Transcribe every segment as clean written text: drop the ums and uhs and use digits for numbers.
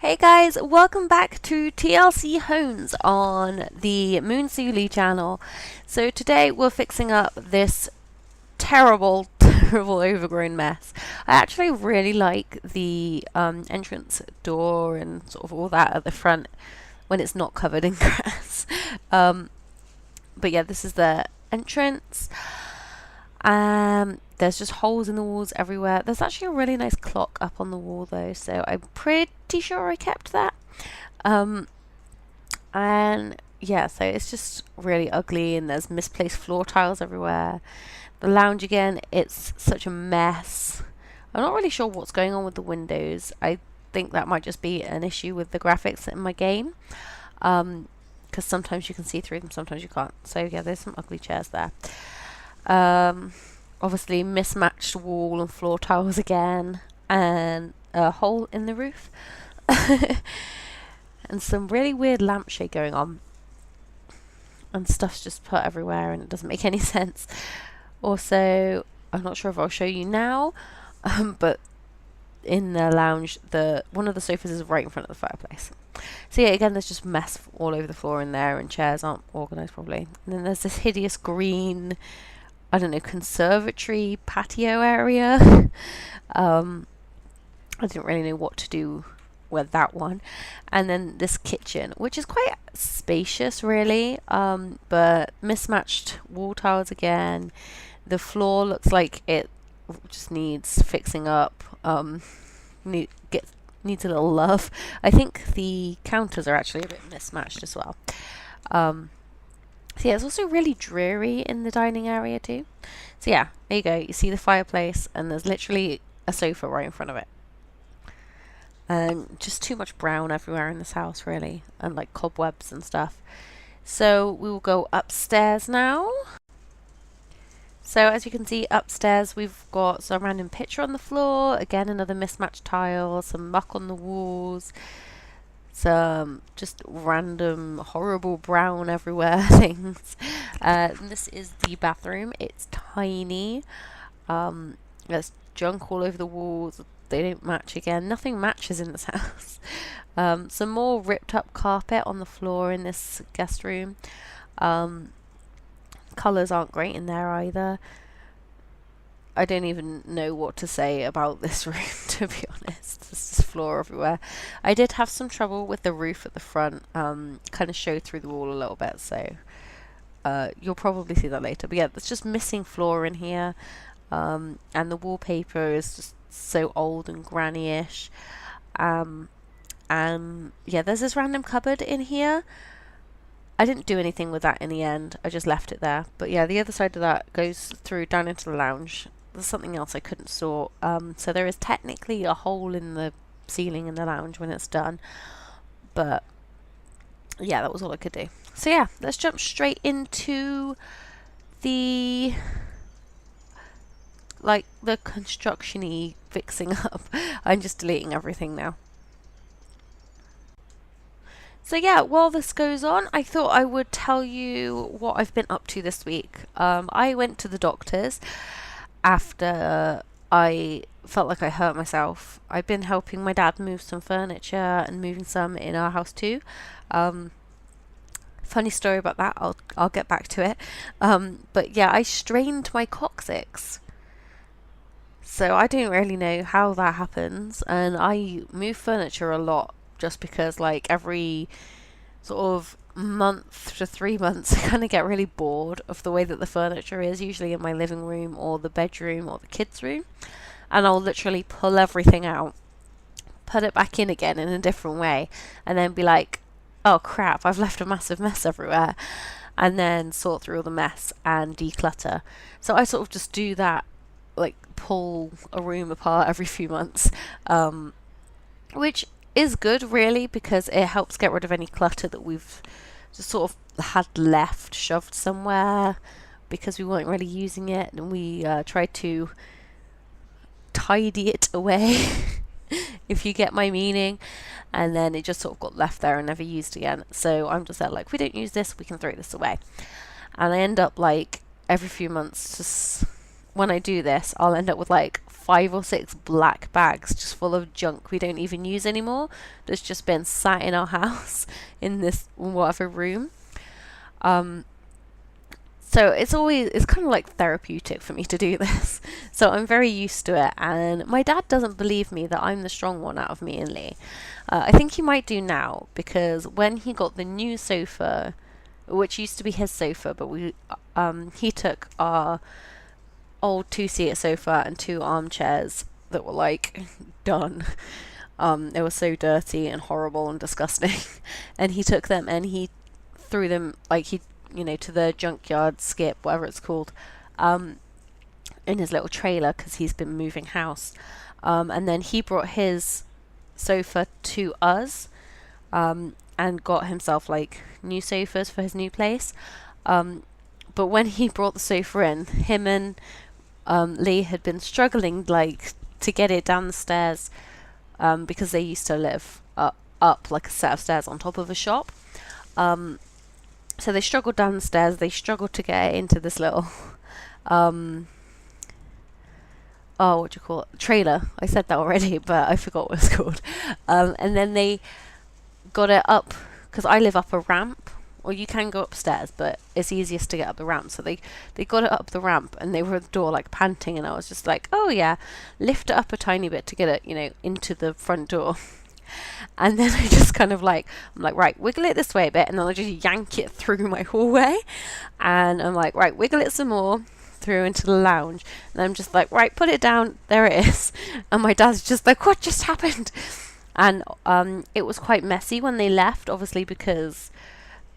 Hey guys, welcome back to TLC Homes on the Moon Suli channel. So today we're fixing up this terrible, terrible overgrown mess. I actually really like the entrance door and sort of all that at the front when it's not covered in grass. But yeah, this is the entrance. There's just holes in the walls everywhere. There's actually a really nice clock up on the wall though, so I'm pretty sure I kept that. And yeah, so it's just really ugly and there's misplaced floor tiles everywhere. The lounge again, it's such a mess. I'm not really sure what's going on with the windows. I think that might just be an issue with the graphics in my game. Because sometimes you can see through them, sometimes you can't. So yeah, there's some ugly chairs there. Obviously mismatched wall and floor tiles again, and a hole in the roof. And some really weird lampshade going on. And stuff's just put everywhere and it doesn't make any sense. Also, I'm not sure if I'll show you now, but in the lounge, one of the sofas is right in front of the fireplace. So yeah, again, there's just mess all over the floor in there and chairs aren't organised properly. And then there's this hideous green, I don't know, conservatory patio area. I didn't really know what to do with that one. And then this kitchen, which is quite spacious really, but mismatched wall tiles again. The floor looks like it just needs fixing up. Needs a little love. I think the counters are actually a bit mismatched as well. So yeah, it's also really dreary in the dining area too. So yeah, there you go. You see the fireplace and there's literally a sofa right in front of it. And just too much brown everywhere in this house really, and like cobwebs and stuff. So we will go upstairs now. So as you can see upstairs we've got some random picture on the floor, again another mismatched tile, some muck on the walls, some just random horrible brown everywhere things. This is the bathroom. It's tiny. There's junk all over the walls. They don't match again. Nothing matches in this house. Some more ripped up carpet on the floor in this guest room. Colours aren't great in there either. I don't even know what to say about this room, to be honest. There's just floor everywhere. I did have some trouble with the roof at the front, kind of showed through the wall a little bit, so you'll probably see that later. But yeah, there's just missing floor in here, and the wallpaper is just so old and granny-ish. And yeah, there's this random cupboard in here. I didn't do anything with that in the end. I just left it there. But yeah, the other side of that goes through down into the lounge. There's something else I couldn't sort. So there is technically a hole in the ceiling in the lounge when it's done. But yeah, that was all I could do. So yeah, let's jump straight into the construction-y fixing up. I'm just deleting everything now. So yeah, while this goes on, I thought I would tell you what I've been up to this week. I went to the doctors after I felt like I hurt myself. I've been helping my dad move some furniture and moving some in our house too. Funny story about that, I'll get back to it. But yeah, I strained my coccyx. So I don't really know how that happens, and I move furniture a lot. Just because like every sort of month to 3 months I kind of get really bored of the way that the furniture is, usually in my living room or the bedroom or the kids' room, and I'll literally pull everything out, put it back in again in a different way, and then be like, oh crap, I've left a massive mess everywhere, and then sort through all the mess and declutter. So I sort of just do that, like pull a room apart every few months, which is good really, because it helps get rid of any clutter that we've just sort of had left shoved somewhere because we weren't really using it, and we tried to tidy it away if you get my meaning, and then it just sort of got left there and never used again. So I'm just like, we don't use this, we can throw this away. And I end up like every few months, just when I do this, I'll end up with like 5 or 6 black bags just full of junk we don't even use anymore, that's just been sat in our house in this whatever room. So it's kind of like therapeutic for me to do this. So I'm very used to it, and my dad doesn't believe me that I'm the strong one out of me and Lee. I think he might do now, because when he got the new sofa, which used to be his sofa, but he took our old 2-seater sofa and 2 armchairs that were like done. They were so dirty and horrible and disgusting, and he took them and he threw them to the junkyard, skip, whatever it's called, in his little trailer, because he's been moving house. And then he brought his sofa to us, and got himself like new sofas for his new place. But when he brought the sofa in, him and Lee had been struggling like to get it down the stairs, because they used to live up like a set of stairs on top of a shop. So they struggled down the stairs. They struggled to get it into this little what do you call it? Trailer. I said that already, but I forgot what it's called. And then they got it up, because I live up a ramp, or you can go upstairs, but it's easiest to get up the ramp. So they got it up the ramp, and they were at the door like panting, and I was just like, oh yeah, lift it up a tiny bit to get it, into the front door. And then I just kind of I'm like, right, wiggle it this way a bit, and then I just yank it through my hallway, and I'm like, right, wiggle it some more through into the lounge, and I'm just like, right, put it down, there it is. And my dad's just like, what just happened? And it was quite messy when they left, obviously, because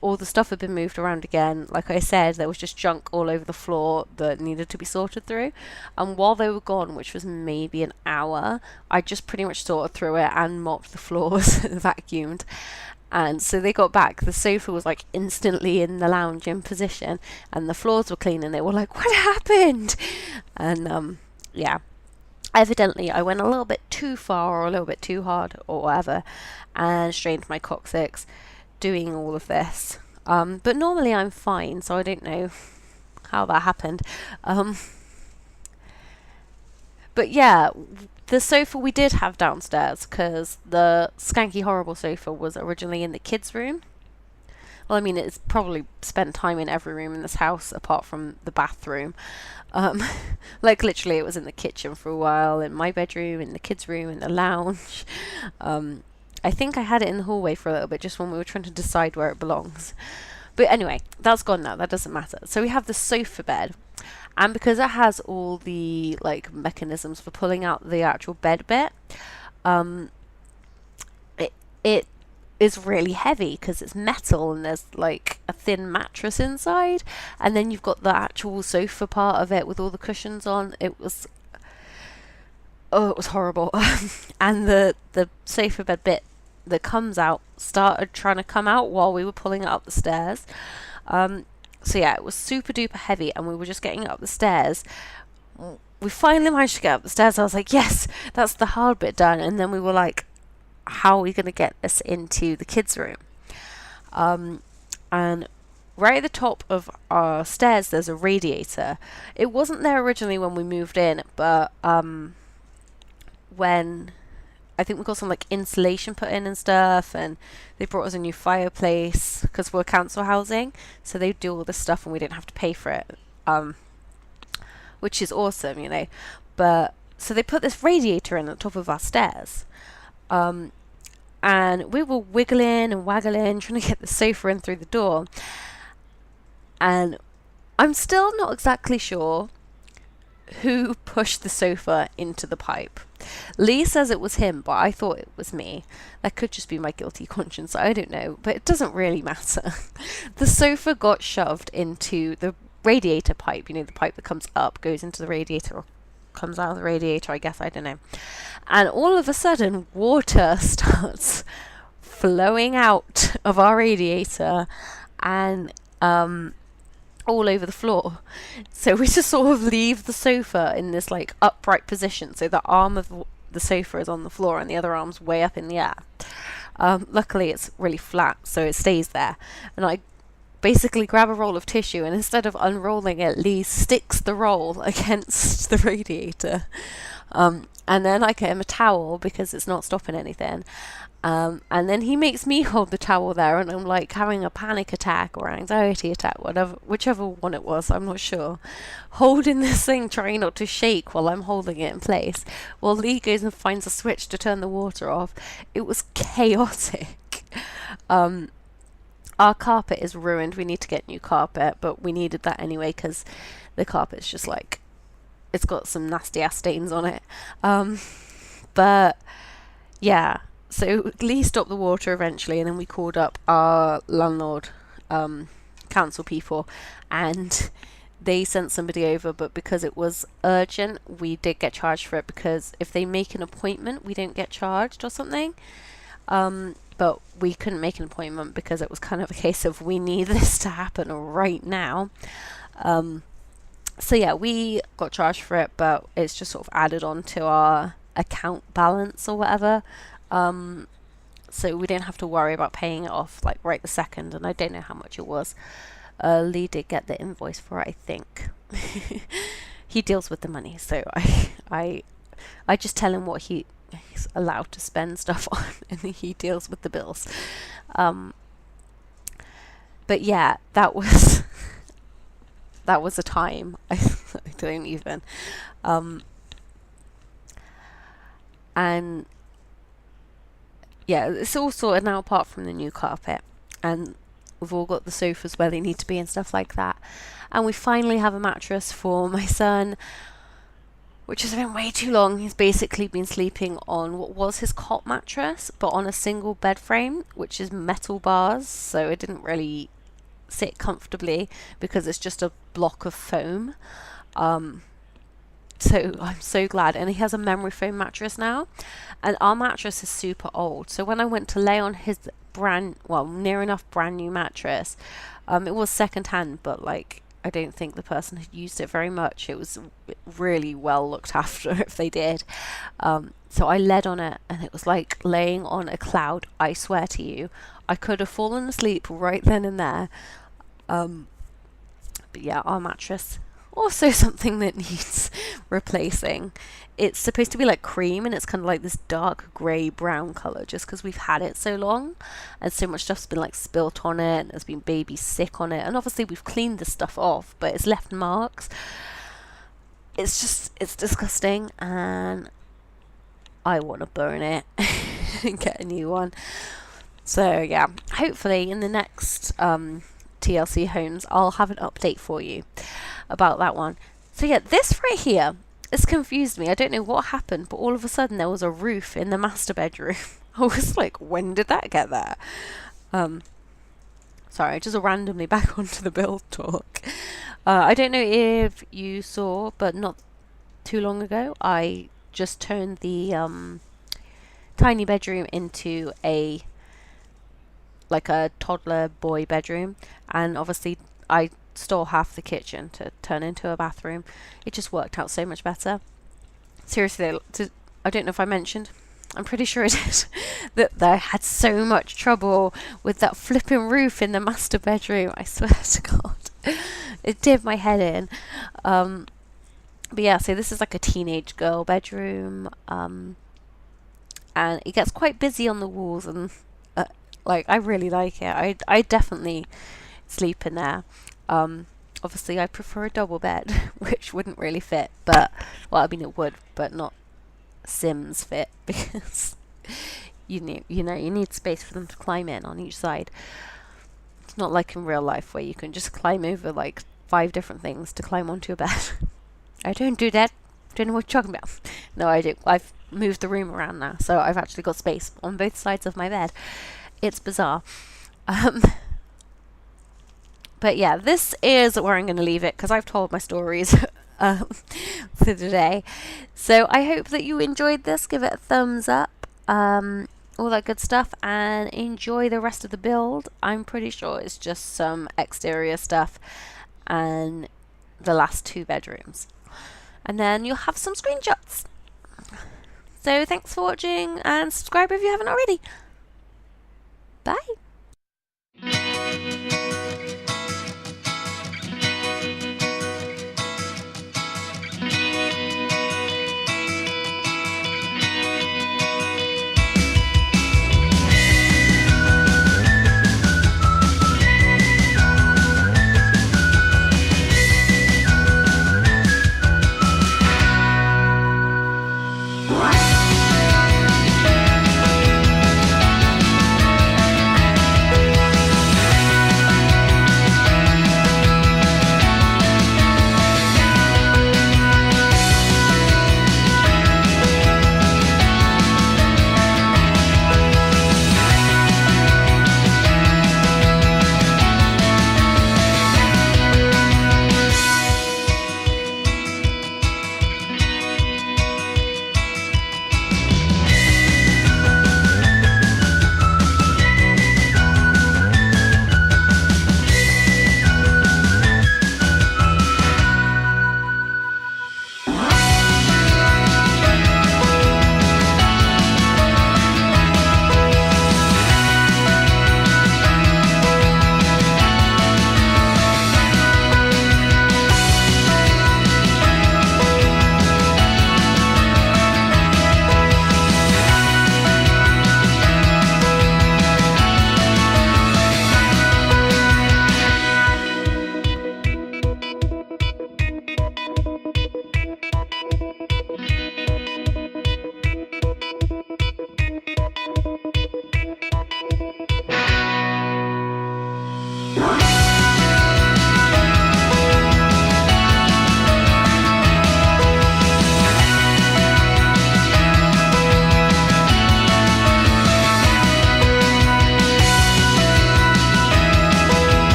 all the stuff had been moved around again. Like I said, there was just junk all over the floor that needed to be sorted through. And while they were gone, which was maybe an hour, I just pretty much sorted through it and mopped the floors, vacuumed. And so they got back, the sofa was like instantly in the lounge in position, and the floors were clean, and they were like, what happened? And yeah, evidently I went a little bit too far, or a little bit too hard, or whatever, and strained my coccyx doing all of this. But normally I'm fine, so I don't know how that happened. But yeah, the sofa we did have downstairs, because the skanky horrible sofa was originally in the kids' room. Well, I mean, it's probably spent time in every room in this house apart from the bathroom. Like literally it was in the kitchen for a while, in my bedroom, in the kids' room, in the lounge. I think I had it in the hallway for a little bit, just when we were trying to decide where it belongs. But anyway, that's gone now, that doesn't matter. So we have the sofa bed, and because it has all the like mechanisms for pulling out the actual bed bit, it is really heavy because it's metal, and there's like a thin mattress inside, and then you've got the actual sofa part of it with all the cushions on. It was horrible. And the sofa bed bit that comes out started trying to come out while we were pulling it up the stairs. So yeah, it was super duper heavy, and we were just getting it up the stairs. We finally managed to get up the stairs. I was like, yes, that's the hard bit done. And then we were like, how are we going to get this into the kids' room? And right at the top of our stairs, there's a radiator. It wasn't there originally when we moved in, but when I think we got some like insulation put in and stuff, and they brought us a new fireplace because we're council housing, so they do all this stuff and we didn't have to pay for it, which is awesome, But so they put this radiator in at the top of our stairs, and we were wiggling and waggling trying to get the sofa in through the door, and I'm still not exactly sure who pushed the sofa into the pipe. Lee says it was him, but I thought it was me. That could just be my guilty conscience, I don't know, but it doesn't really matter. The sofa got shoved into the radiator pipe, the pipe that comes up, goes into the radiator, or comes out of the radiator, I guess, I don't know. And all of a sudden, water starts flowing out of our radiator, and all over the floor. So we just sort of leave the sofa in this like upright position, so the arm of the sofa is on the floor and the other arm's way up in the air. Luckily it's really flat, so it stays there, and I basically grab a roll of tissue, and instead of unrolling it, Lee sticks the roll against the radiator. And then I get him a towel because it's not stopping anything. And then he makes me hold the towel there, and I'm like having a panic attack or anxiety attack, whatever, whichever one it was, I'm not sure. Holding this thing, trying not to shake while I'm holding it in place. Well, Lee goes and finds a switch to turn the water off. It was chaotic. Our carpet is ruined. We need to get new carpet, but we needed that anyway because the carpet's just like, it's got some nasty ass stains on it. But yeah, so Lee stopped the water eventually, and then we called up our landlord, council people, and they sent somebody over, but because it was urgent, we did get charged for it, because if they make an appointment, we don't get charged or something. But we couldn't make an appointment because it was kind of a case of we need this to happen right now. So yeah, we got charged for it, but it's just sort of added on to our account balance or whatever. So we didn't have to worry about paying it off like right the second, and I don't know how much it was. Lee did get the invoice for it, I think. He deals with the money, so I just tell him what he's allowed to spend stuff on, and he deals with the bills. But yeah, that was a time. I don't even. And yeah, it's all sorted now apart from the new carpet, and we've all got the sofas where they need to be and stuff like that. And we finally have a mattress for my son, which has been way too long. He's basically been sleeping on what was his cot mattress, but on a single bed frame, which is metal bars, so it didn't really sit comfortably because it's just a block of foam. So I'm so glad. And he has a memory foam mattress now, and our mattress is super old. So when I went to lay on his near enough brand new mattress, it was second hand, but like, I don't think the person had used it very much. It was really well looked after if they did. So I led on it, and it was like laying on a cloud. I swear to you, I could have fallen asleep right then and there. But yeah, our mattress, also something that needs replacing. It's supposed to be like cream, and it's kind of like this dark grey brown colour just because we've had it so long, and so much stuff's been like spilt on it, and there's been babies sick on it, and obviously we've cleaned this stuff off, but it's left marks. It's disgusting, and I want to burn it and get a new one. So yeah, hopefully in the next TLC homes I'll have an update for you about that one. So yeah, this right here, this confused me. I don't know what happened, but all of a sudden there was a roof in the master bedroom. I was like, when did that get there? Sorry, just randomly back onto the build talk. I don't know if you saw, but not too long ago, I just turned the tiny bedroom into a toddler boy bedroom, and obviously I stole half the kitchen to turn into a bathroom. It just worked out so much better. Seriously, I don't know if I mentioned, I'm pretty sure I did, that I had so much trouble with that flipping roof in the master bedroom. I swear to God, it did my head in. But yeah, so this is like a teenage girl bedroom, and it gets quite busy on the walls, and like, I really like it. I definitely sleep in there. Obviously I prefer a double bed, which wouldn't really fit, but, well, I mean it would, but not Sims fit, because you need space for them to climb in on each side. It's not like in real life where you can just climb over like 5 different things to climb onto a bed. I don't do that. Don't know what you're talking about. No, I do. I've moved the room around now, so I've actually got space on both sides of my bed. It's bizarre. But yeah, this is where I'm going to leave it, because I've told my stories for today. So I hope that you enjoyed this. Give it a thumbs up, all that good stuff, and enjoy the rest of the build. I'm pretty sure it's just some exterior stuff and the last 2 bedrooms, and then you'll have some screenshots. So thanks for watching, and subscribe if you haven't already. Bye.